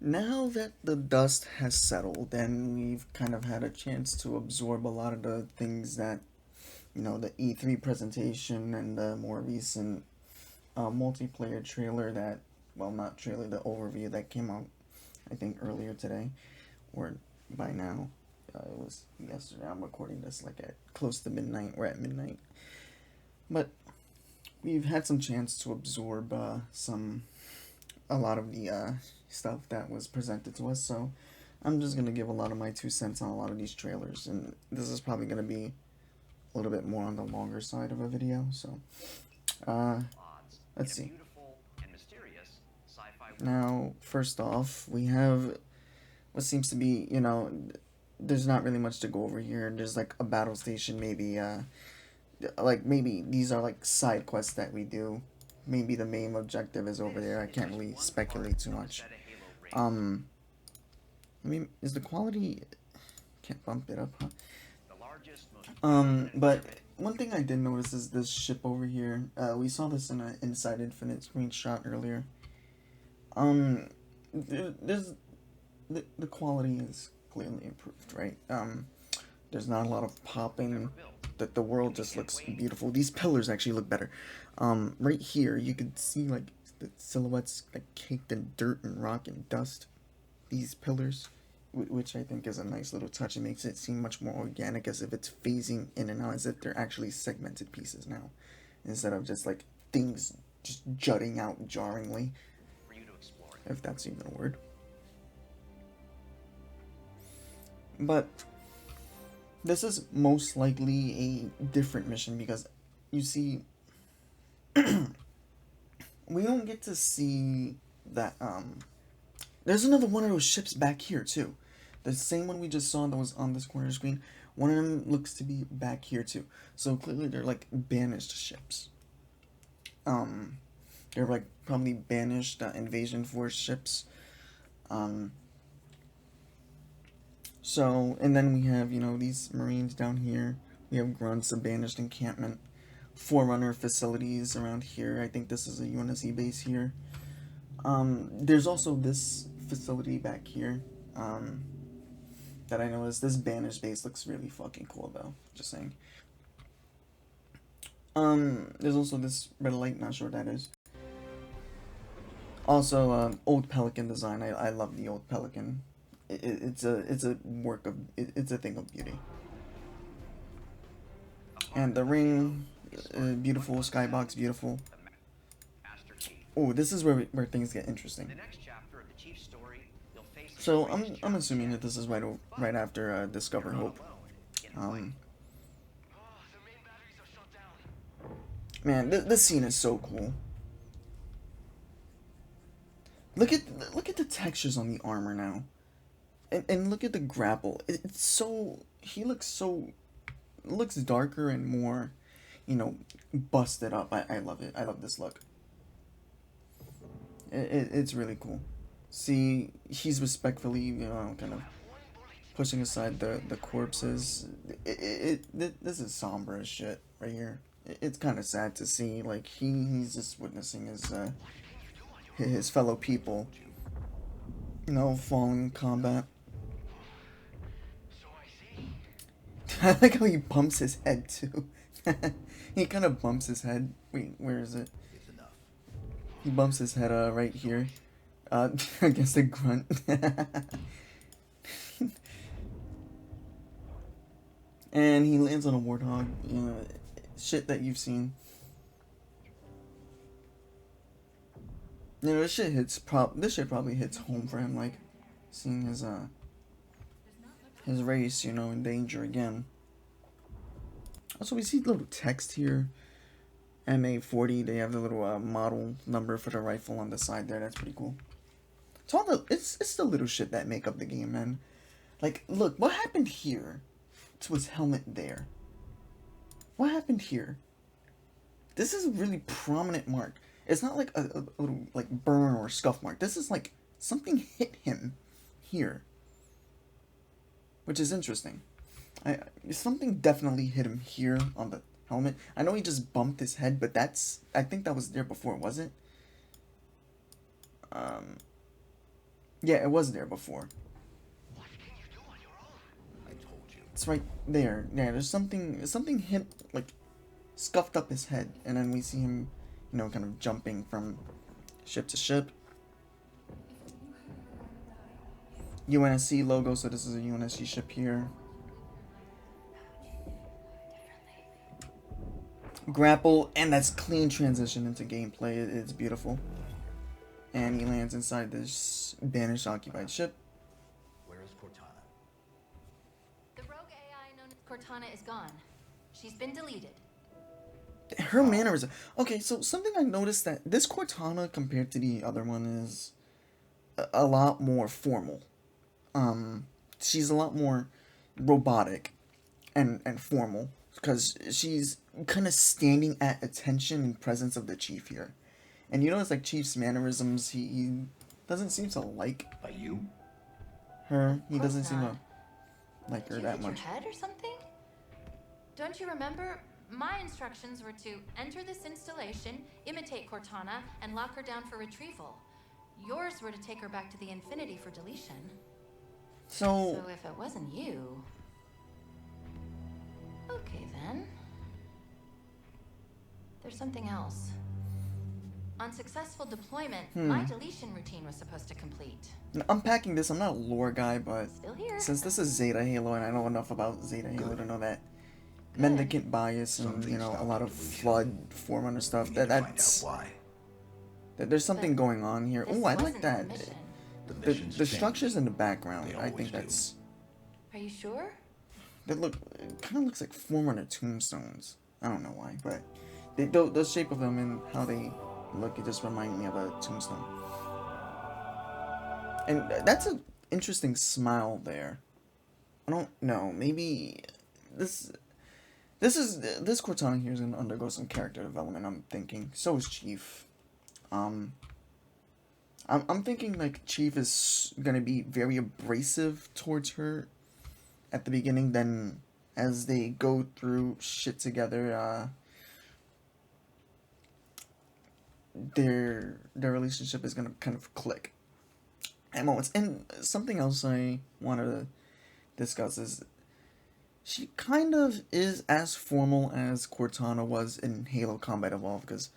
Now that the dust has settled and we've kind of had a chance to absorb a lot of the things that, the E3 presentation and the more recent multiplayer trailer that, well, not trailer, the overview that came out, I think, earlier today, or by now. It was yesterday. I'm recording this like at close to midnight. We're at midnight. But we've had some chance to absorb a lot of the stuff that was presented to us. So I'm just gonna give a lot of my 2 cents on a lot of these trailers, and this is probably gonna be a little bit more on the longer side of a video. So uh, let's see. Now, first off, we have what seems to be, there's not really much to go over here. There's like a battle station, maybe, like maybe these are like side quests that we do. Maybe the main objective is over there. I can't really speculate too much. Um, I mean, is the quality? Can't bump it up, huh? But one thing I did notice is this ship over here. We saw this in an Inside Infinite screenshot earlier. Um, there's the quality is clearly improved, right? There's not a lot of popping. That the world just looks beautiful. These pillars actually look better. Right here you can see like the silhouettes like caked in dirt and rock and dust. These pillars, which I think is a nice little touch. It makes it seem much more organic, as if it's phasing in and out, as if they're actually segmented pieces now, instead of just like things just jutting out jarringly, if that's even a word. But this is most likely a different mission because you see, we don't get to see that. There's another one of those ships back here too, the same one we just saw that was on this corner screen. One of them looks to be back here too. So clearly they're like banished ships. Um, they're like probably banished invasion force ships. Um, so and then we have these marines down here. We have grunts, a banished encampment, forerunner facilities around here. I think this is a UNSC base here. There's also this facility back here. Um, that I noticed. This banished base looks really fucking cool though. Just saying. There's also this red light. Not sure what that is. Also, old Pelican design. I love the old Pelican. It's a work of it's a thing of beauty. And the ring, beautiful. Skybox, beautiful. Oh, this is where things get interesting. So I'm assuming that this is right after Discover Hope. Um, Man, this scene is so cool. Look at the textures on the armor now, and look at the grapple. It's so he looks so looks darker and more, busted up. I love it. I love this look. It's really cool. See, he's respectfully, kind of pushing aside the corpses. This is somber as shit right here. It's kind of sad to see. Like he's just witnessing his fellow people, falling in combat. I like how he bumps his head too. He kind of bumps his head. Wait, where is it? He bumps his head right here. Against the grunt. And he lands on a warthog. Shit that you've seen. This shit probably hits home for him, like seeing his race, in danger again. Also, we see little text here. MA40. They have the little model number for the rifle on the side there. That's pretty cool. It's the little shit that make up the game, man. Like, look, what happened here to his helmet there? What happened here? This is a really prominent mark. It's not like a little like burn or scuff mark. This is like something hit him here, which is interesting. Something definitely hit him here on the helmet. I know he just bumped his head, but I think that was there before, was it? Um, Yeah, it was there before. What can you do on your own? I told you. It's right there. Yeah, there's something hit like scuffed up his head, and then we see him, you know, kind of jumping from ship to ship. UNSC logo, so this is a UNSC ship here. Grapple, and that's clean transition into gameplay. It's beautiful. And he lands inside this banished occupied ship. Where is Cortana? The rogue AI known as Cortana is gone. She's been deleted. Her mannerism. Okay, so something I noticed that this Cortana compared to the other one is a lot more formal. She's a lot more robotic and formal because she's kind of standing at attention and presence of the chief here. And you notice like Chief's mannerisms, he doesn't seem to like By you? her. He Course doesn't seem not. to like her Did you that hit your much. head or something? Don't you remember? My instructions were to enter this installation, imitate Cortana, and lock her down for retrieval. Yours were to take her back to the Infinity for deletion. So So if it wasn't you... Okay then. There's something else. On successful deployment, my deletion routine was supposed to complete. unpacking this, I'm not a lore guy, but Still here. since this is Zeta Halo and I know enough about Zeta Halo to know that Good. mendicant bias and Something you know a stopped lot of delusion. flood forerunner stuff, We that need to find out that's why. there's something But going on here. This Oh, I like wasn't that. the mission. The missions change. structures in the background, They I always think do. that's Are you sure? that look, it kind of looks like forerunner tombstones. I don't know why, but the shape of them and how they look, it just remind me of a tombstone. And that's an interesting smile there. I don't know. Maybe this this Cortana here is gonna undergo some character development. I'm thinking. So is Chief. I'm thinking like Chief is gonna be very abrasive towards her at the beginning. Then as they go through shit together, their relationship is gonna kind of click at moments. And something else I wanted to discuss is she kind of is as formal as Cortana was in Halo Combat Evolved, because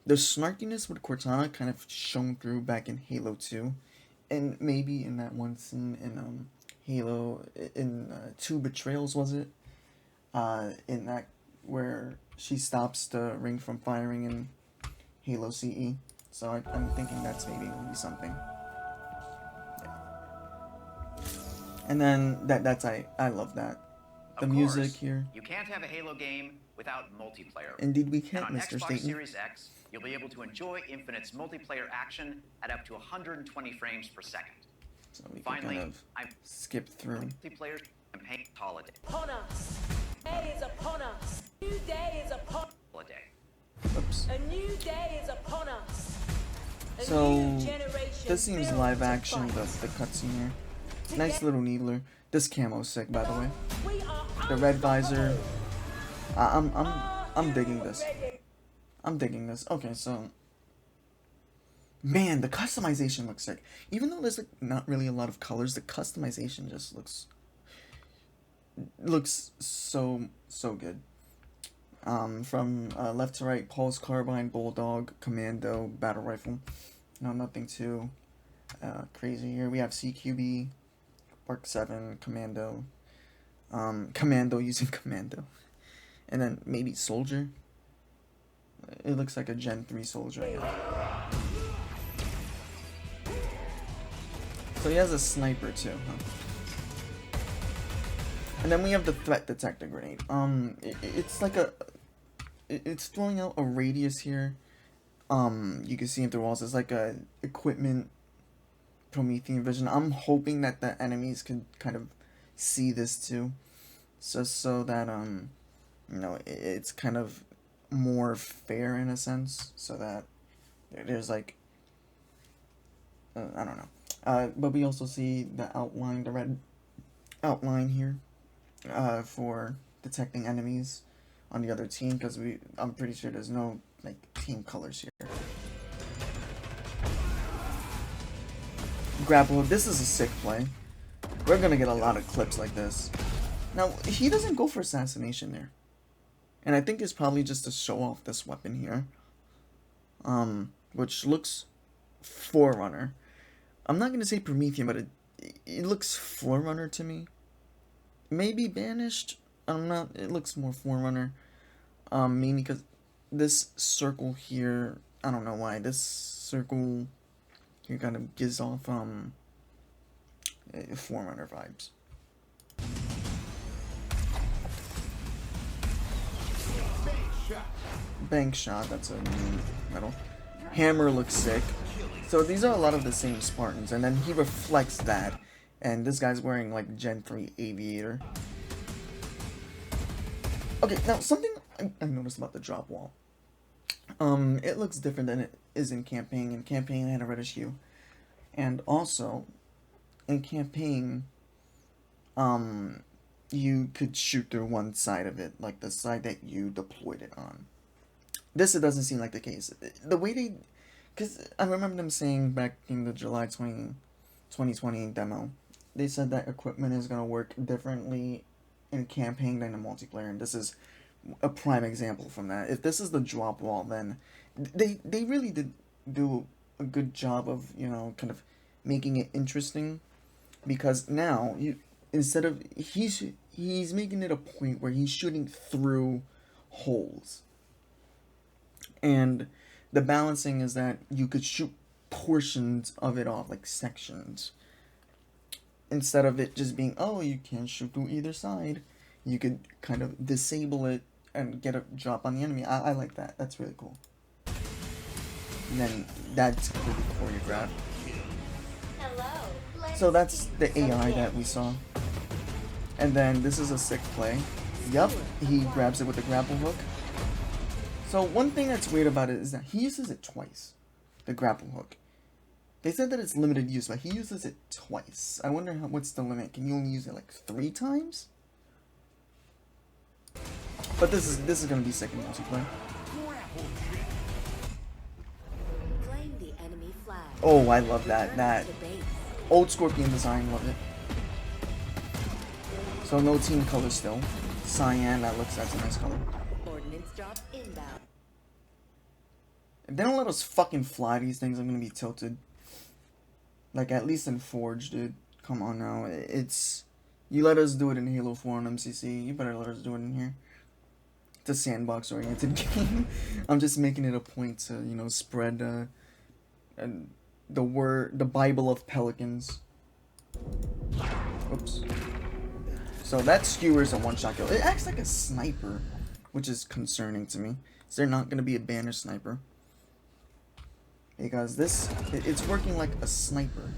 the snarkiness with Cortana kind of shone through back in Halo 2, and maybe in that one scene in Halo in 2 Betrayals, was it? In that where she stops the ring from firing in Halo CE. So I'm thinking that's maybe gonna be something. Yeah. And then that's I love that. The Of music course, here. You can't have a Halo game without multiplayer. Indeed we And can't, on Mr. Xbox Staten. Series X, you'll be able to enjoy Infinite's multiplayer action at up to 120 frames per second. So we can Finally, kind of I'm skip through. multiplayer campaign holiday. Upon us. Day is upon us. New day is upon. Holiday. Oops. A new day is upon us. A So new generation this seems built live to action, fight. the cutscene here. Nice little needler. This camo's sick, by the way. We are The red visor. unstoppable. I'm digging this. I'm digging this. Okay, so man, the customization looks sick. Even though there's like not really a lot of colors, the customization just looks so good. From left to right, Pulse Carbine, Bulldog, Commando, Battle Rifle. No, nothing too crazy here. We have CQB, Mark 7, Commando, Commando using Commando, and then maybe Soldier. It looks like a Gen 3 Soldier. So he has a sniper too, huh? And then we have the threat detector grenade. It's like it's throwing out a radius here. You can see into walls. It's like a equipment Promethean vision. I'm hoping that the enemies can kind of see this too, so that you know, it's kind of more fair in a sense, so that there's like I don't know. But we also see the outline, the red outline here, for detecting enemies on the other team, because I'm pretty sure there's no like team colors here. grapple hook. This is a sick play. We're gonna get a lot of clips like this. Now, he doesn't go for assassination there. And I think it's probably just to show off this weapon here. Which looks Forerunner. I'm not gonna say Promethean, but it looks Forerunner to me. Maybe Banished. I'm not. It looks more Forerunner. Mainly because this circle here. I don't know why this circle here kind of gives off Forerunner vibes. Bank shot. That's a new metal. Hammer looks sick. So these are a lot of the same Spartans, and then he reflects that, and this guy's wearing like Gen 3 Aviator. Okay, now something I noticed about the drop wall. It looks different than it is in Campaign. In Campaign, it had a reddish hue, and also in Campaign, you could shoot through one side of it, like the side that you deployed it on. This, it doesn't seem like the case. The way they, because I remember them saying back in the July 2020 demo, they said that equipment is going to work differently in Campaign than in multiplayer, and this is a prime example from that. If this is the drop wall, then they really did do a good job of, you know, kind of making it interesting, because now you, instead of, he's making it a point where he's shooting through holes. And the balancing is that you could shoot portions of it off, like sections. Instead of it just being, oh, you can't shoot through either side. You could kind of disable it and get a drop on the enemy. I like that. That's really cool. And then that's completely choreographed. So that's the AI that we saw. And then this is a sick play. Yup, he grabs it with the grapple hook. So one thing that's weird about it is that he uses it twice, the grapple hook. They said that it's limited use, but he uses it twice. I wonder what's the limit. Can you only use it like 3 times? But this is gonna be sick in multiplayer. Oh, I love that old Scorpion design, love it. So no team color still. Cyan, that's a nice color. If they don't let us fucking fly these things, I'm gonna be tilted. Like, at least in Forge, dude. Come on now. It's... You let us do it in Halo 4 and MCC, you better let us do it in here. It's a sandbox-oriented game. I'm just making it a point to, you know, spread the Bible of Pelicans. Oops. So that skewer's a one-shot kill. It acts like a sniper, which is concerning to me. Is there not gonna be a banner sniper? Because this, it's working like a sniper.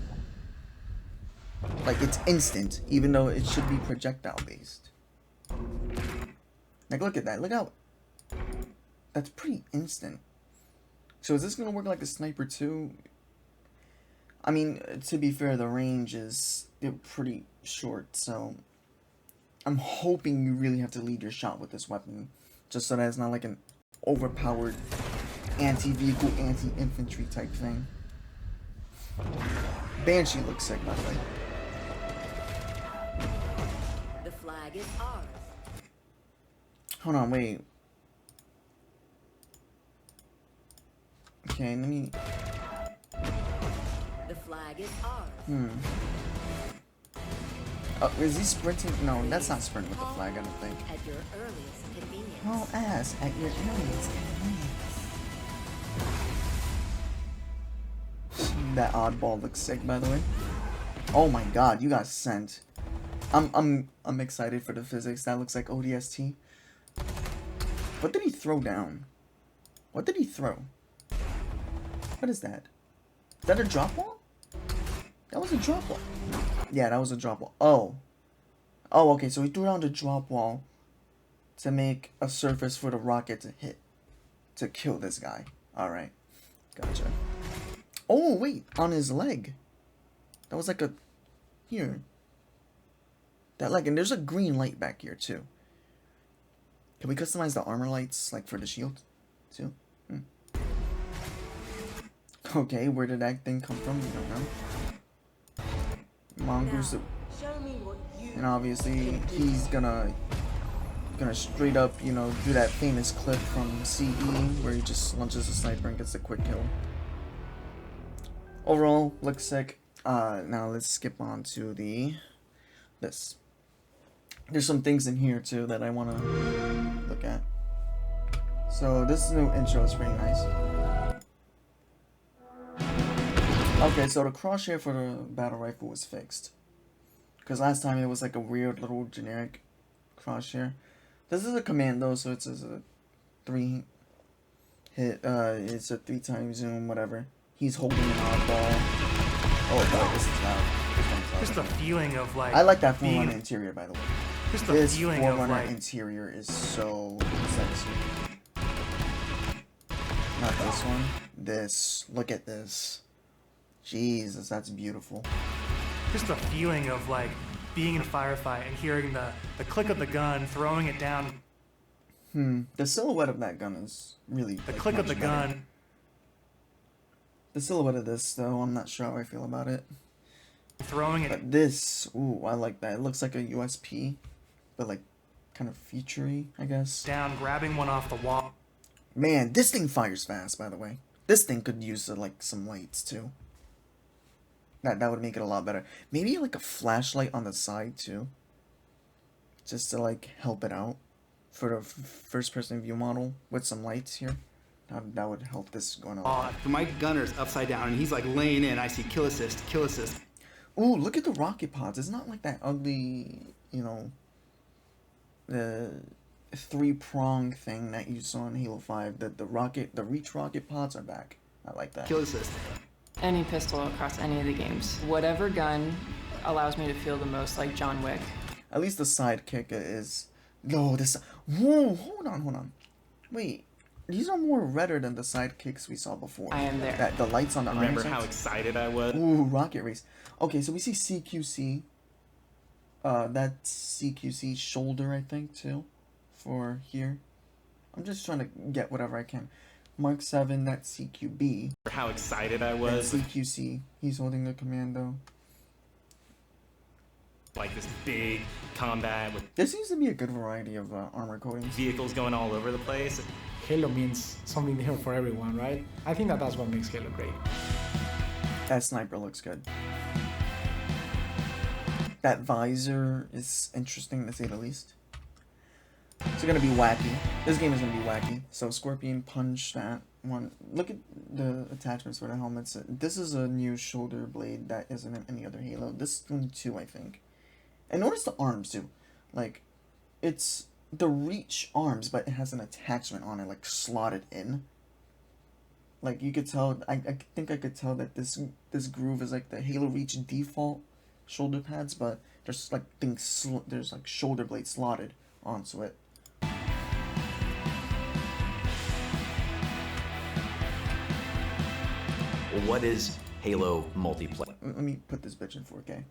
Like, it's instant, even though it should be projectile based. Like, look at that, look out. That's pretty instant. So is this gonna work like a sniper too? I mean, to be fair, the range is pretty short, so I'm hoping you really have to lead your shot with this weapon, just so that it's not like an overpowered anti-vehicle, anti-infantry type thing. Banshee looks sick, by the way. The flag is ours. Hold on, wait. Okay, let me... The flag is ours. Oh, is he sprinting? No, that's not sprinting with the flag, I don't think. At your earliest convenience. Oh, ass, at your earliest convenience. That oddball looks sick, by the way. Oh my god, you got sent. I'm excited for the physics. That looks like ODST. What did he throw down? What did he throw? What is that? Is that a drop wall? That was a drop wall. Yeah, that was a drop wall. Oh. Oh, okay, so he threw down the drop wall to make a surface for the rocket to hit. To kill this guy. Alright. Gotcha. Oh, wait. On his leg. That was like a... Here. That leg. And there's a green light back here, too. Can we customize the armor lights, like, for the shield, too? Okay, where did that thing come from? We don't know. mongoose, Show me what you and obviously he's gonna straight up, you know, do that famous clip from CE where he just launches a sniper and gets a quick kill. Overall, looks sick. Now let's skip on to this. There's some things in here too that I want to look at. So this new intro is pretty nice. Okay, so the crosshair for the battle rifle was fixed. Because last time it was like a weird little generic crosshair. This is a commando, so it's a 3 hit, it's a 3 times zoom, whatever. He's holding an oddball. Oh boy, this is loud. Just the feeling of like. I like that Forerunner interior, by the way. Just the This feeling of Forerunner like. interior is so sexy. Not this one. This. Look at this. Jesus, that's beautiful. Just the feeling of like being in a firefight and hearing the click of the gun, throwing it down. The silhouette of that gun is really The like, click of much the better. gun. The silhouette of this, though, I'm not sure how I feel about it. Throwing it. But this, ooh, I like that. It looks like a USP, but like kind of featurey, I guess. Down, grabbing one off the wall. Man, this thing fires fast, by the way. This thing could use like some lights too. That would make it a lot better. Maybe like a flashlight on the side too, just to like help it out for the first-person view model with some lights here. That would help this going on. My gunner's upside down and he's like laying in. I see kill assist, kill assist. Ooh, look at the rocket pods. It's not like that ugly, you know, the 3-prong thing that you saw in Halo 5. The reach rocket pods are back. I like that. Kill assist. Any pistol across any of the games. Whatever gun allows me to feel the most like John Wick. At least the sidekick is. No, this. Whoa, hold on. Wait, these are more redder than the sidekicks we saw before. I am there. The lights on the Remember iron how sights? excited I was? Ooh, rocket race. Okay, so we see CQC. That's CQC shoulder, I think, too, for here. I'm just trying to get whatever I can. Mark 7, that's CQB. How excited I And was. CQC, he's holding the commando. Like this big combat with There seems to be a good variety of armor coatings. vehicles going all over the place. Halo means something new for everyone, right? I think that's what makes Halo great. That sniper looks good. That visor is interesting to say the least. It's gonna be wacky. This game is gonna be wacky. So Scorpion punch that one. Look at the attachments for the helmets. This is a new shoulder blade that isn't in any other Halo. This one too, I think. And notice the arms too. Like, it's the Reach arms, but it has an attachment on it, like slotted in. Like you could tell, I think I could tell that this groove is like the Halo Reach default shoulder pads, but there's like there's like shoulder blades slotted onto it. What is Halo multiplayer? Let me put this bitch in 4K.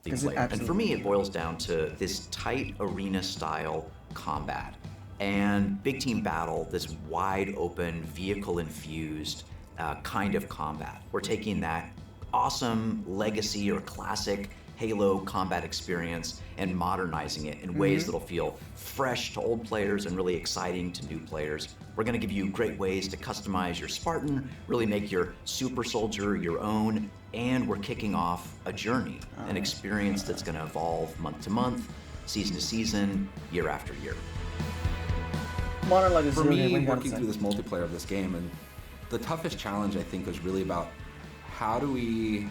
'Cause it And for me, absolutely it boils down to this tight arena style combat and big team battle, this wide open, vehicle infused kind of combat. We're taking that awesome legacy or classic Halo combat experience and modernizing it in ways that'll feel fresh to old players and really exciting to new players. We're going to give you great ways to customize your Spartan, really make your super soldier your own, and we're kicking off a journey, an experience that's going to evolve month to month, season to season, year after year. Modern Legacy. For okay, what me, you gotta working say? through this multiplayer of this game, and the toughest challenge I think was really about how do we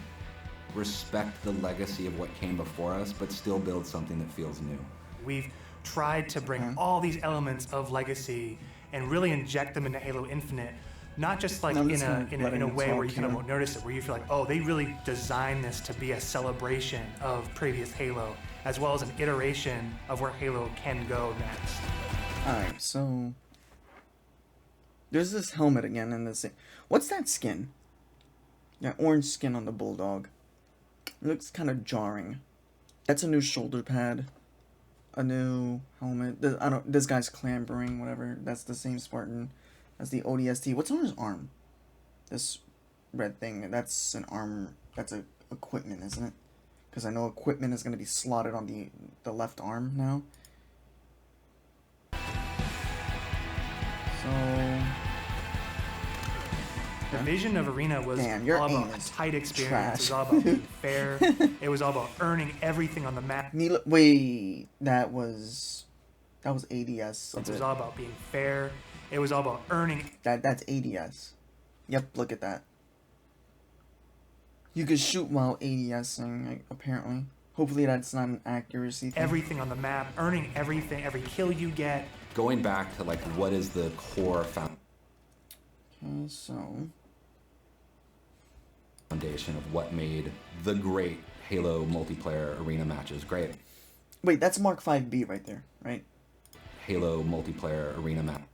respect the legacy of what came before us, but still build something that feels new. We've tried to bring all these elements of legacy and really inject them into Halo Infinite, not just like I'm in just a letting you way where talk you kind of here. won't notice it, where you feel like, oh, they really designed this to be a celebration of previous Halo, as well as an iteration of where Halo can go next. Alright, so there's this helmet again in this. What's that skin? That orange skin on the Bulldog. It looks kind of jarring. That's a new shoulder pad. A new helmet. This guy's clambering, whatever. That's the same Spartan as the ODST. What's on his arm? This red thing. That's an arm. That's a equipment, isn't it? because I know equipment is going to be slotted on the left arm now. So The vision of Arena was damn, your all aim about a is tight experience. trash. It was all about being fair. It was all about earning everything on the map. Wait, that was ADS. It was all about being fair. It was all about earning. That's ADS. Yep, look at that. You could shoot while ADSing, like, apparently. Hopefully that's not an accuracy thing. Everything on the map, earning everything, every kill you get. Going back to like what is the core Okay, so foundation of what made the great Halo multiplayer arena matches great. wait, that's Mark 5B right there, right? Halo multiplayer arena map.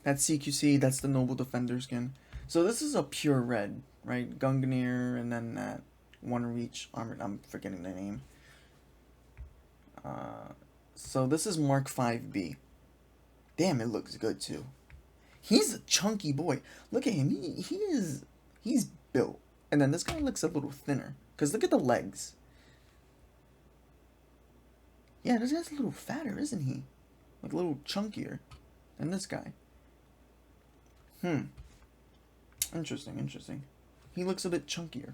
That's CQC, that's the Noble Defender skin. So this is a pure red, right? Gungnir, and then that one reach armored, I'm forgetting the name. So this is Mark 5B. Damn, it looks good too. He's a chunky boy. Look at him. He's built. And then this guy looks a little thinner. Because look at the legs. Yeah, this guy's a little fatter, isn't he? Like a little chunkier than this guy. Interesting, interesting. He looks a bit chunkier.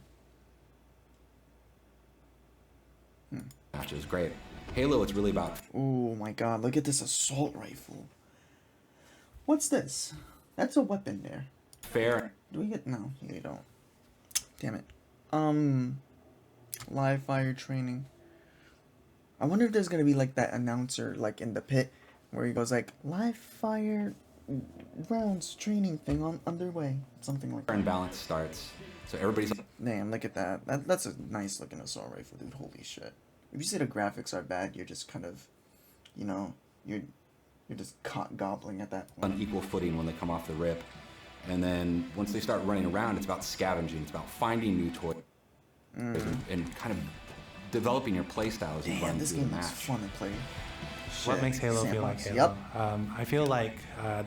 Match is great. Halo, it's really about. Oh my god, look at this assault rifle. What's this? That's a weapon there. Fair. Do we get... No, you don't. Damn it. Live fire training. I wonder if there's gonna be like that announcer like in the pit where he goes like, live fire rounds training thing on underway. Something like that. And balance starts. So everybody's. Damn, look at that. That's a nice looking assault rifle, dude. Holy shit. If you say the graphics are bad, you're just kind of, you know, you're just caught gobbling at that point. On equal footing when they come off the rip. And then once they start running around, it's about scavenging. It's about finding new toys. And kind of developing your play style as you Damn, run this through the game is match. fun to play. What Shit. makes Halo feel like Sandbox. Halo? Yep. I feel like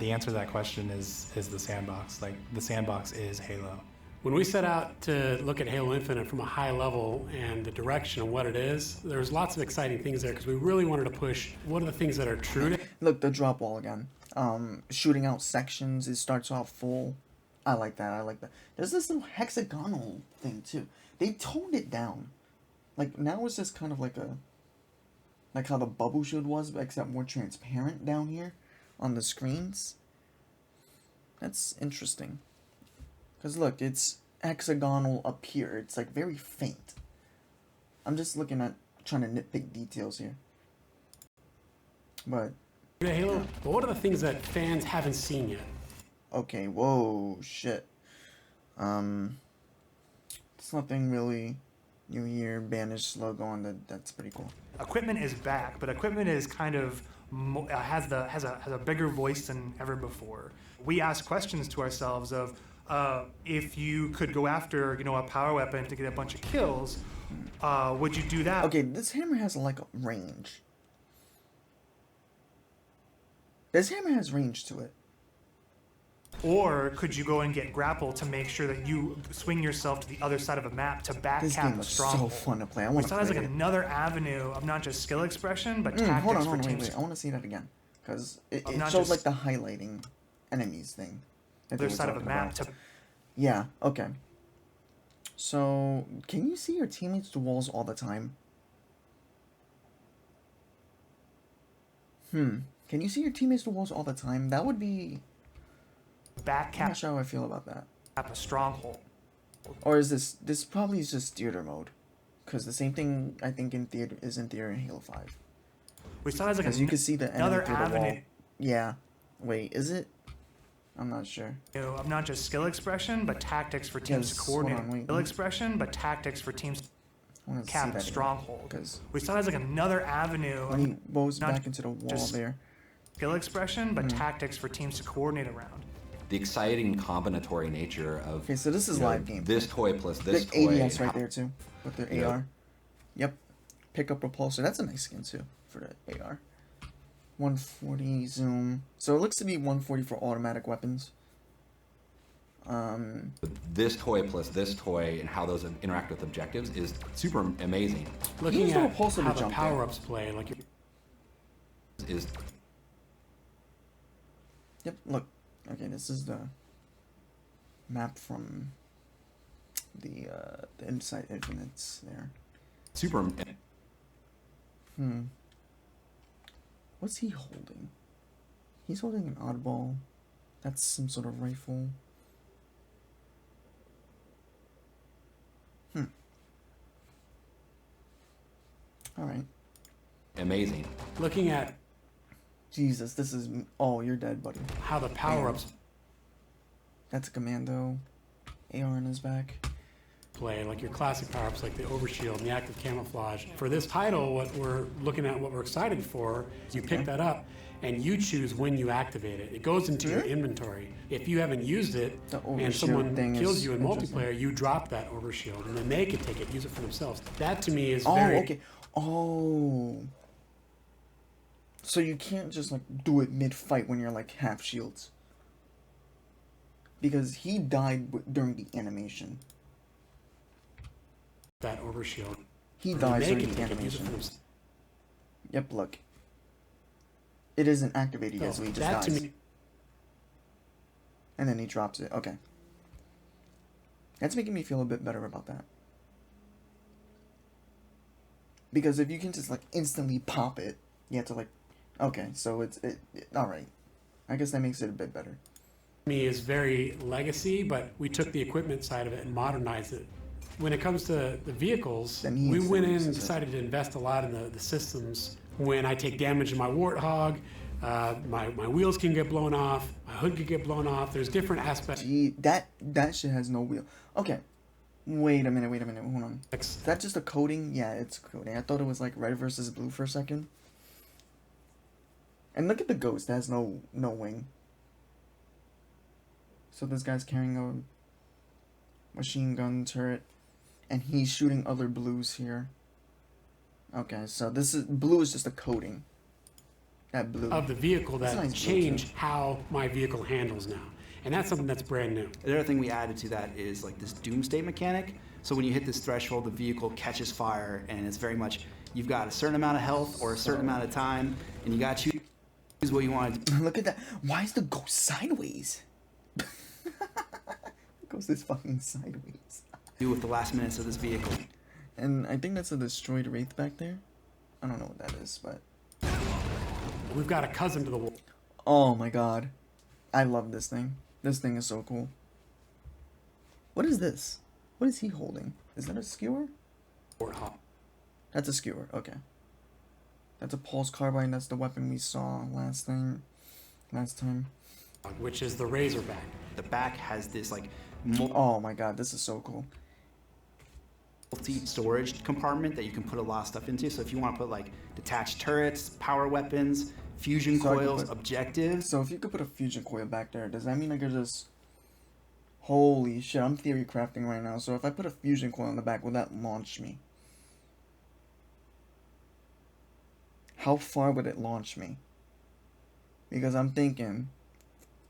the answer to that question is the sandbox. Like, the sandbox is Halo. When we set out to look at Halo Infinite from a high level and the direction of what it is, there's lots of exciting things there because we really wanted to push what are the things that are true to. Look, the drop wall again. Shooting out sections, it starts off full. I like that, I like that. There's this little hexagonal thing too. They toned it down. Like, now it's just kind of like a... Like how the bubble shield was, except more transparent down here on the screens. That's interesting. Because look, it's hexagonal up here. It's like very faint. I'm just looking at, trying to nitpick details here. But... Halo, but what are the things that fans haven't seen yet? Okay, whoa, shit. It's nothing really new year, banished logo on the, that's pretty cool. Equipment is back, but equipment is kind of has a bigger voice than ever before. We ask questions to ourselves of if you could go after, you know, a power weapon to get a bunch of kills, would you do that? Okay, this hammer has like a range. This hammer has range to it. Or could you go and get grapple to make sure that you swing yourself to the other side of a map to This backcap game a is stronghold? so fun to play. I We want to saw play it as like it. another avenue of not just skill expression, but tactics Hold on, for teams. wait. I want to see that again. Because it Of not shows like just- the highlighting enemies thing. that they Other were side of a talking map about. to Yeah, okay. So, can you see your teammates to walls all the time? Can you see your teammates to walls all the time? That would be... I'm not backcap sure how I feel about that. a stronghold. Or is this probably is just theater mode. Because the same thing, I think, in theater in Halo 5. We saw it as like Because you can see the enemy another through the wall. avenue Yeah. Wait, is it? I'm not sure. of not just skill expression, but tactics for teams Yes, to hold coordinate. on, wait. Skill expression, but tactics for teams to I want to see cap a that stronghold. Because We saw it as like another avenue when he of goes not back into the wall just there. skill expression, Hmm. but tactics for teams to coordinate around. The exciting combinatory nature of. Okay, so this is you know, live game. This toy plus this Big toy. ADS right there too, with their Yeah. AR. Yep. Pick up repulsor. That's a nice skin too for the AR. 140 zoom. So it looks to be 140 for automatic weapons. This toy plus this toy and how those interact with objectives is super amazing. Looking Use the at repulsor how to the jump power-ups play, like Is Yep, look. Okay, this is the map from the Inside Infinites there. super. What's he holding? He's holding an oddball. That's some sort of rifle. Alright. Amazing. looking at Jesus, this is... Oh, you're dead, buddy. how the power-ups That's a commando. AR in his back. play, like your classic power-ups, like the overshield and the active camouflage. For this title, what we're looking at, what we're excited for, is you pick that up and you choose when you activate it. It goes into your inventory. If you haven't used it The and overshield someone thing kills is you in interesting. multiplayer, you drop that overshield and then they can take it, use it for themselves. That to me is Oh, very okay. Oh. So you can't just, like, do it mid-fight when you're, like, half shields. Because he died during the animation. that overshield. He And dies they during can the take it, use it for animation. themselves. Yep, look. It isn't activated yet, So so he just that to dies. me, And then he drops it. Okay. That's making me feel a bit better about that. Because if you can just, like, instantly pop it, you have to, like... Okay, so it's... Alright. I guess that makes it a bit better. me is very legacy, but we took the equipment side of it and modernized it. When it comes to the vehicles, Then he we went in instantly and says- decided to invest a lot in the systems. When I take damage in my Warthog, my wheels can get blown off, my hood can get blown off. There's different aspects. Gee, that shit has no wheel. Okay. Wait a minute, hold on. Is that just a coating? Yeah, it's coating. I thought it was like red versus blue for a second. And look at the ghost, it has no wing. So this guy's carrying a machine gun turret, and he's shooting other blues here. Okay, so this is blue is just a coating. That blue Of the vehicle That's that nice blue, change too. how my vehicle handles now. And that's something that's brand new. The other thing we added to that is like this doomsday mechanic. So when you hit this threshold, the vehicle catches fire, and it's very much you've got a certain amount of health or a certain amount of time, and you got to choose what you want to Look at that. Why is the ghost sideways? The ghost is fucking sideways. do with the last minutes of this vehicle. And I think that's a destroyed wraith back there. I don't know what that is, but... We've got a cousin to the war. Oh my god. I love this thing. This thing is so cool. What is this? What is he holding? Is that a skewer? Warthog. That's a skewer, okay. That's a pulse carbine, that's the weapon we saw last time. Which is the Razorback. The back has this like Oh my god, this is so cool. multi-storage compartment that you can put a lot of stuff into. So if you want to put like detached turrets, power weapons, fusion So I could coils, put- objectives. So if you could put a fusion coil back there, does that mean I could just... Holy shit, I'm theory crafting right now. So if I put a fusion coil in the back, will that launch me? How far would it launch me? Because I'm thinking,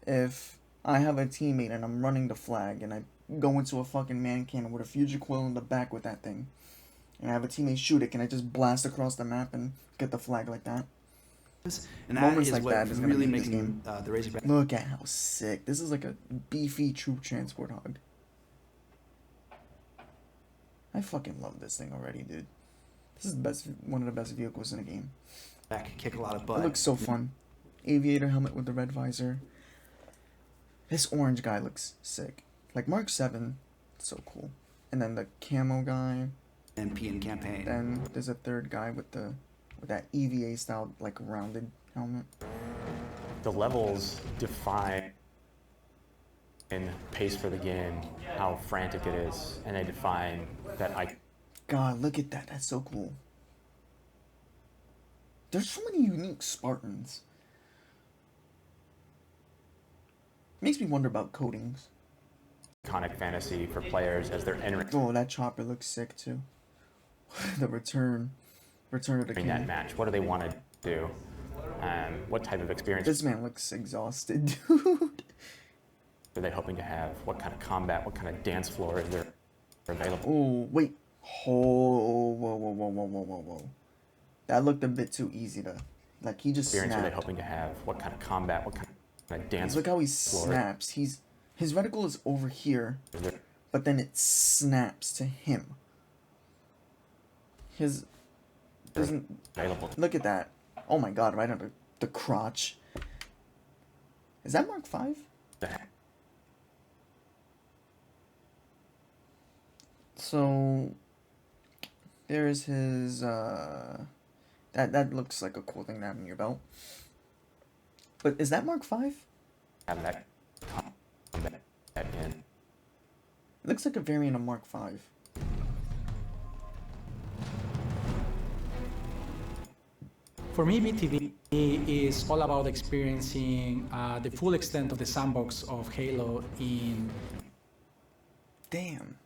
if I have a teammate and I'm running the flag and I go into a fucking man cannon with a fusion coil in the back with that thing, and I have a teammate shoot it, can I just blast across the map and get the flag like that? And that Moments is like what that is gonna really make this making game. the Razorback. Look at how sick. This is like a beefy troop transport hog. I fucking love this thing already, dude. This is the best, one of the best vehicles in the game. Back, kick a lot of It butt. looks so fun. Aviator helmet with the red visor. This orange guy looks sick. Like Mark 7, so cool. And then the camo guy. MP in campaign. Then there's a third guy with that EVA style like rounded helmet. The levels define pace for the game, how frantic it is, and they define that God, look at that. That's so cool. There's so many unique Spartans. Makes me wonder about coatings. iconic fantasy for players as they're entering Oh, that chopper looks sick too. The return of the king. that match. What do they want to do? What type of experience? This man looks exhausted, dude. are they hoping to have? What kind of combat, what kind of dance floor is there available? Oh, wait. Oh, whoa. That looked a bit too easy to... Like, he just Experience are they snapped. hoping to have? What kind of combat, what kind of dance Look how he floor snaps. His reticle is over here, is there but then it snaps to him. His... doesn't... available? Look at that. Oh my god, right under the crotch. Is that Mark 5? So there's his that looks like a cool thing to have in your belt. But is that Mark 5? Have that combat in. Looks like a variant of Mark 5. For me, BTV is all about experiencing the full extent of the sandbox of Halo in Damn.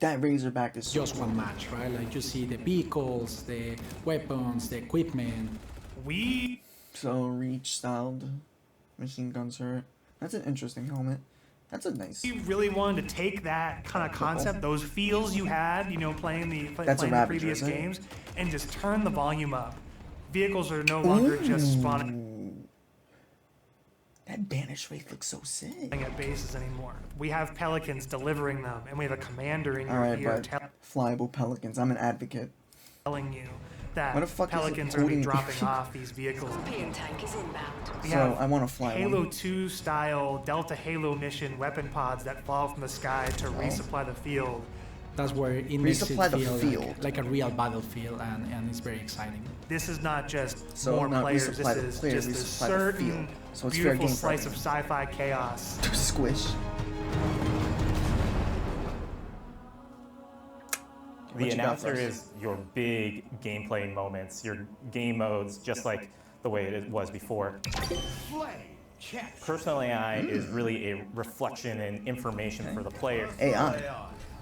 That Razorback is so just cool. one match, right? Like you see the vehicles, the weapons, the equipment. So reach styled machine gun turret. That's an interesting helmet. That's a nice. We really wanted to take that kind of concept, those feels you had, you know, playing the previous isn't it? games, and just turn the volume up. Vehicles are no longer just spawning That Banish Wraith looks so sick. at bases anymore. We have Pelicans delivering them, and we have a commander in your Alright, ear but flyable Pelicans. I'm an advocate. telling you that What the fuck is it Pelicans are going to be holding- dropping off these vehicles. Tank is inbound. We So have I want to fly Halo one. 2 style Delta Halo mission weapon pods that fall from the sky to resupply the field. That's where it makes it Resupply the feel field. like a real battlefield, and it's very exciting. This is not just So more not players, resupply this the is players, just a resupply the certain field. So it's fair beautiful game for slice of sci-fi chaos. Squish. The What you got announcer for us? is your big gameplay moments, your game modes, just like the way it was before. Personal AI is really a reflection and information for the player. AI.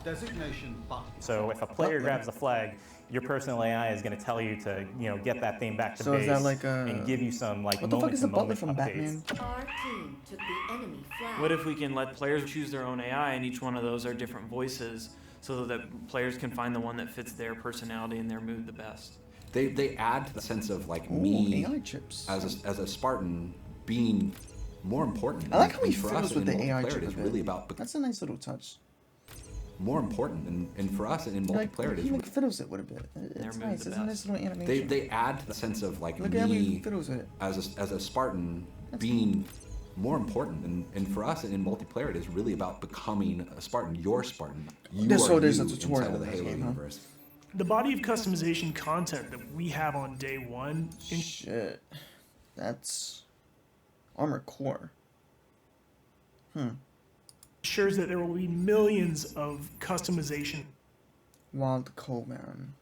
Designation button. So if a player grabs the flag, your personal AI is going to tell you to, get that thing back to So base is that like a... and give you some like What the fuck is the butler moment-to-moment from updates. Batman? Our team took the enemy flag. What if we can let players choose their own AI, and each one of those are different voices, so that players can find the one that fits their personality and their mood the best? They add to the sense of like Ooh, me AI chips. as a Spartan being more important. I like how he And for us fiddles with in the AI multiplayer, chip It's a bit. really about That's a nice little touch. more important, and for us in Like, multiplayer, he it like is fiddles it with a bit. It's moved nice. the It's a nice best. little animation. they add to the sense of like Look at how he me fiddles with it. as a Spartan being more important, and for us in multiplayer, it is really about becoming a Spartan. Your Spartan. You So are there's a you tutorial inside of the in this Halo game, huh? universe. The body of customization content that we have on day one Shit. That's Armor Core. ensures that there will be millions of customization Wild Coleman.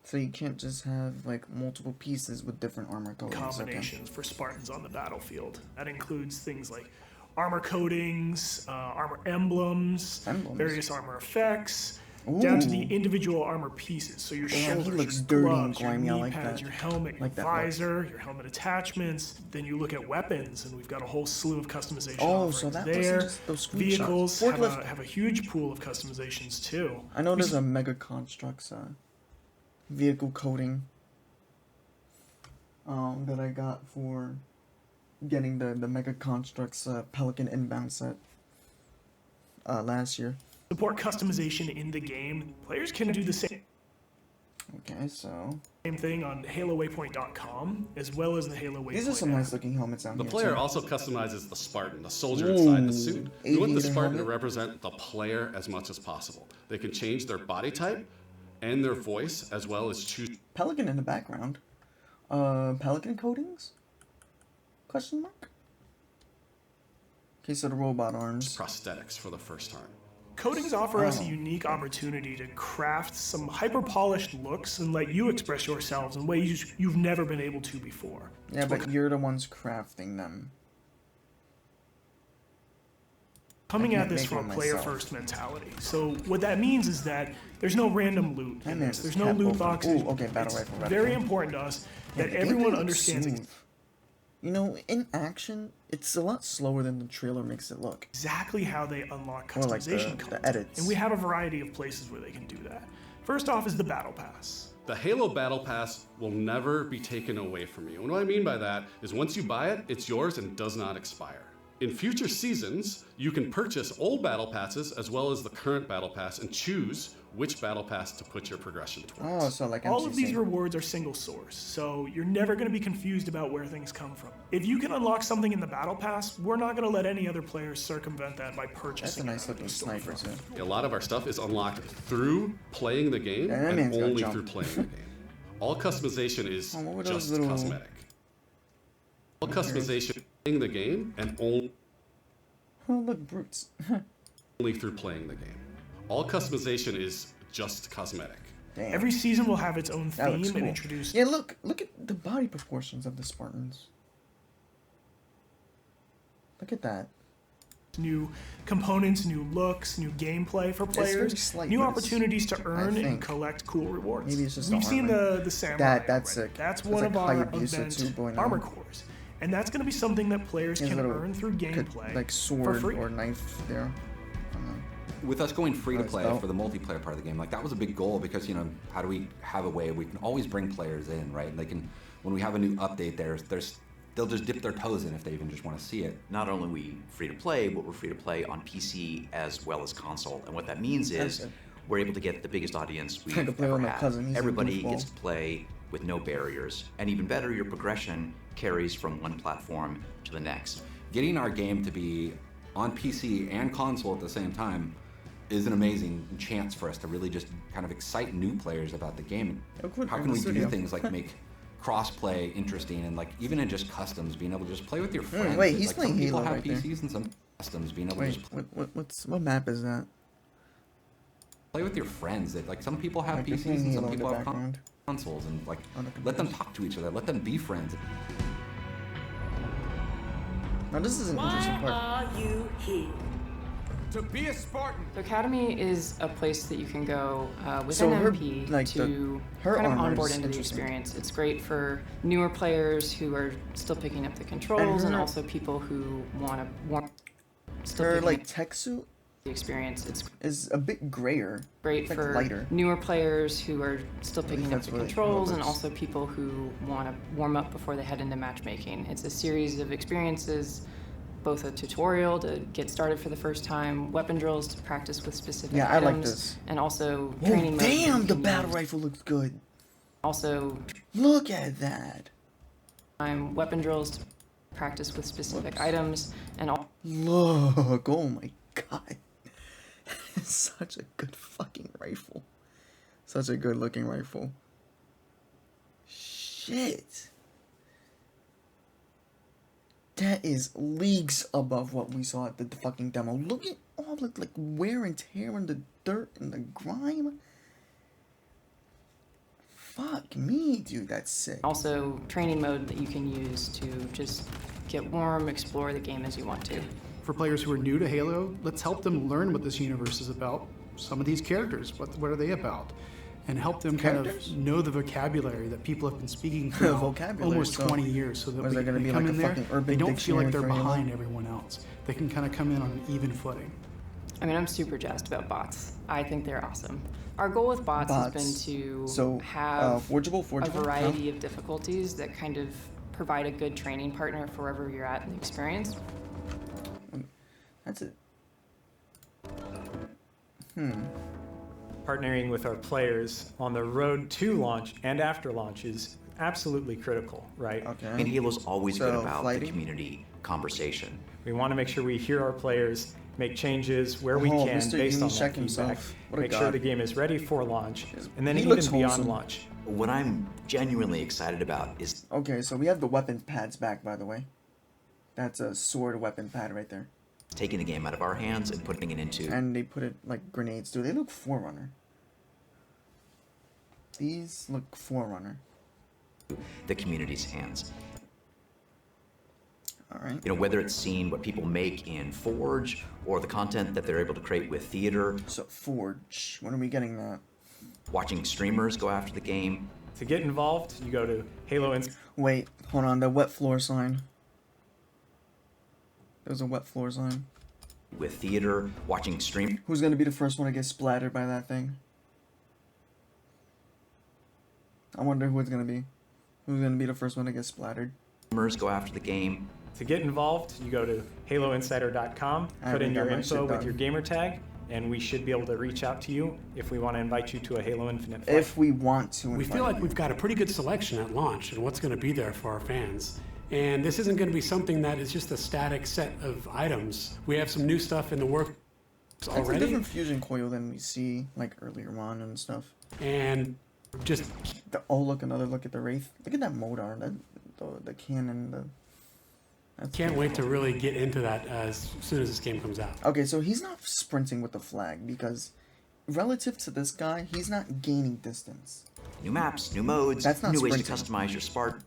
So you can't just have like multiple pieces with different armor colors. combinations for Spartans on the battlefield. That includes things like armor coatings, armor emblems, various armor effects, down to the Ooh. individual armor pieces. So your Damn, he shoulders, looks your dirty and gloves, your grimy. I knee like pads, that. your helmet, Like your that look. visor, your helmet attachments. Then you look at weapons, and we've got a whole slew of customization Oh, offerings so that there. wasn't just those screenshots. Vehicles have Forklift. have a huge pool of customizations too. I know there's a Mega Constructs vehicle coating that I got for getting the Mega Constructs Pelican inbound set last year. Support customization in the game. Players can do the same Okay, so thing on HaloWaypoint.com as well as the Halo Waypoint. these are some nice looking helmets out The here. player too. also customizes the Spartan, the soldier Ooh, inside the suit. We want the aviator Spartan to helmet. represent the player as much as possible. They can change their body type and their voice, as well as choose Pelican in the background. Pelican coatings? Question mark? Okay, so the robot arms. prosthetics for the first time. Coatings offer us a Oh. unique opportunity to craft some hyper-polished looks and let you express yourselves in ways you've never been able to before. Yeah, but you're the ones crafting them. Coming I at can't this make from a one myself. player-first mentality. So what that means is that there's no random loot That in man this. is There's no cap loot open. boxes. Ooh, okay, battle It's rifle, very reticle. important to us Yeah, that the everyone gameplay looks understands smooth. You know, in action, it's a lot slower than the trailer makes it look. Exactly how they unlock Or like customization the content. edits. And we have a variety of places where they can do that. First off is the Battle Pass. The Halo Battle Pass will never be taken away from you. And what I mean by that is once you buy it, it's yours and does not expire. In future seasons, you can purchase old Battle Passes as well as the current Battle Pass and choose which Battle Pass to put your progression towards. Oh, so like All of MCC. these rewards are single source, so you're never going to be confused about where things come from. If you can unlock something in the Battle Pass, we're not going to let any other players circumvent that by That's a purchasing nice it out of looking the store. sniper too. A lot of our stuff is unlocked through playing the game Yeah, that and man's got only jump. through playing the game. All customization is Oh, what were those just little- cosmetic. All customization playing the game and only Oh, look, brutes. through playing the game. All customization is just cosmetic. Damn. Every season will have its own That looks theme and cool. introduce Yeah, look at the body proportions of the Spartans. Look at that. new components, new looks, new gameplay for very players, slight, new but it's- opportunities to earn and think collect cool rewards. maybe it's just We've the seen armor. the samurai. That's already. sick. That's It's one like of our Hayabusa event 2.0. armor cores, and that's going to be something that players His can little earn through gameplay like for sword free. or knife there. With us going free to Nice play belt. for the multiplayer part of the game, like that was a big goal because, you know, how do we have a way we can always bring players in, right? And they can, when we have a new update, they'll just dip their toes in if they even just want to see it. Not only are we free to play, but we're free to play on PC as well as console. And what that means is Okay. we're able to get the biggest audience we've I could play ever with my had. cousin, he's a Everybody goofball. gets to play with no barriers. And even better, your progression carries from one platform to the next. Getting our game to be on PC and console at the same time is an amazing chance for us to really just kind of excite new players about the game. How can we do things like make cross-play interesting and like even in just customs, being able to just play with your friends. wait, he's like, playing some people Halo have right there. PCs and some customs, being able Wait, to just what map is that? play with your friends. That like some people have Like, they're PCs playing and some Halo in the people have background. consoles, and like On the let them talk to each other, let them be friends. Now this is an interesting Why part. are you here? To be a Spartan. The Academy is a place that you can go with So an her- MP like, to her kind of armor onboard is into the interesting. experience. It's great for newer players who are still picking up the controls, and her- also people who want still Her picking like up tech suit the experience. It's is a bit grayer. great like for lighter. newer players who are still think picking up that's the what it controls, and was. also people who want to warm up before they head into matchmaking. It's a series of experiences, both a tutorial to get started for the first time, weapon drills to practice with specific Yeah, I like items, this. and also Oh, training modes that you damn! The can battle use. rifle looks good. Also, Look at that. weapon drills to practice with specific items, and all. Look! Oh my god. It's such a good fucking rifle. Such a good looking rifle. Shit. That is leagues above what we saw at the fucking demo. Look at all the like wear and tear and the dirt and the grime. Fuck me, dude, that's sick. Also, training mode that you can use to just get warm, explore the game as you want to. For players who are new to Halo, let's help them learn what this universe is about. Some of these characters, what are they about? And help them kind Characters? of know the vocabulary that people have been speaking for now Vocabulary, almost so 20 years, so that what is there when gonna they be, come like in a there, fucking urban they don't feel like they're dictionary for behind Halo? everyone else. They can kind of come in on an even footing. I mean, I'm super jazzed about bots. I think they're awesome. Our goal with bots has been Bots. to So, have forgeable, a no? variety of difficulties that kind of provide a good training partner for wherever you're at in the experience. That's it. Partnering with our players on the road to launch and after launch is absolutely critical, right? Okay. And Halo's always been So, about flighting? the community conversation. We want to make sure we hear our players, make changes where we Oh, can Mr. based on Unicheck that feedback, himself. What a make sure god. the game is ready for launch, and then He even looks beyond wholesome. launch. What I'm genuinely excited about is Okay, so we have the weapon pads back, by the way. That's a sword weapon pad right there. taking the game out of our hands and putting it into And they put it like grenades, dude. They look Forerunner. These look Forerunner. the community's hands. Alright. You know, whether it's seeing what people make in Forge or the content that they're able to create with theater, So, Forge. When are we getting that? watching streamers go after the game. To get involved, you go to Halo Insights. Wait, hold on. The wet floor sign. There was a wet floor sign. with theater, watching stream. Who's gonna be the first one to get splattered by that thing? I wonder who it's gonna be. Who's gonna be the first one to get splattered? Go after the game. To get involved, you go to haloinsider.com, put in your info with your gamer tag, and we should be able to reach out to you if we want to invite you to a Halo Infinite fight. If we want to We feel like we've got a pretty good selection at launch and what's going to be there for our fans. And this isn't going to be something that is just a static set of items. We have some new stuff in the works already. It's a different fusion coil than we see like earlier on and stuff. And just oh, look, another look at the Wraith. Look at that motor, the cannon. Can't wait to really get into that as soon as this game comes out. Okay, so he's not sprinting with the flag because relative to this guy, he's not gaining distance. New maps, new modes, That's not new ways to sprinting. customize your Spartan.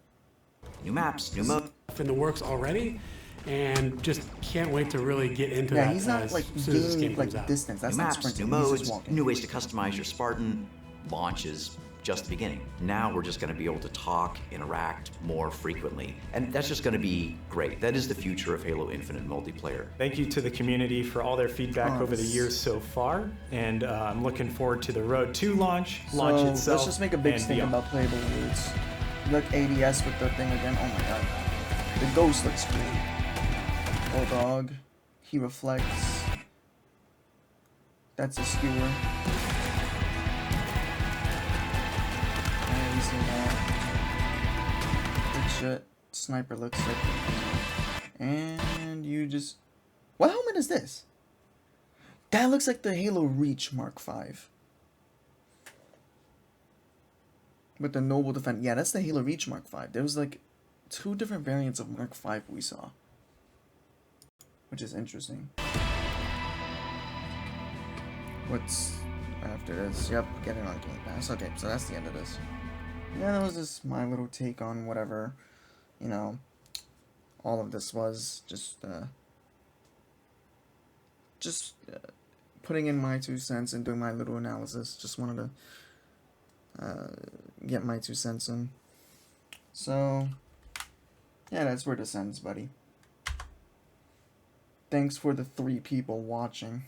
New maps, new modes. In the works already, and just can't wait to really get into Yeah, that he's not as like soon as this game gaining comes like out. distance. That's New not maps, sprinting. new He's modes, just walking. new ways to customize your Spartan. Launches just the beginning. Now we're just going to be able to talk, interact more frequently, and that's just going to be great. That is the future of Halo Infinite multiplayer. Thank you to the community for all their feedback over the years so far, and I'm looking forward to the Road 2 launch itself. Let's just make a big and stink beyond. about playable words. Look, ADS with the thing again. Oh my god. The ghost looks great. Bulldog. He reflects. That's a skewer. And we see that. Good shit. Sniper looks sick. And you just... What helmet is this? That looks like the Halo Reach Mark V. With the Noble Defense. Yeah, that's the Halo Reach Mark V. There was like 2 different variants of Mark V we saw. Which is interesting. What's after this? Yep, get it on Game Pass. Okay, so that's the end of this. Yeah, that was just my little take on whatever, you know, all of this was. Just putting in my 2 cents and doing my little analysis. Just wanted to get my 2 cents in. So, yeah, that's where this ends, buddy. Thanks for the 3 people watching.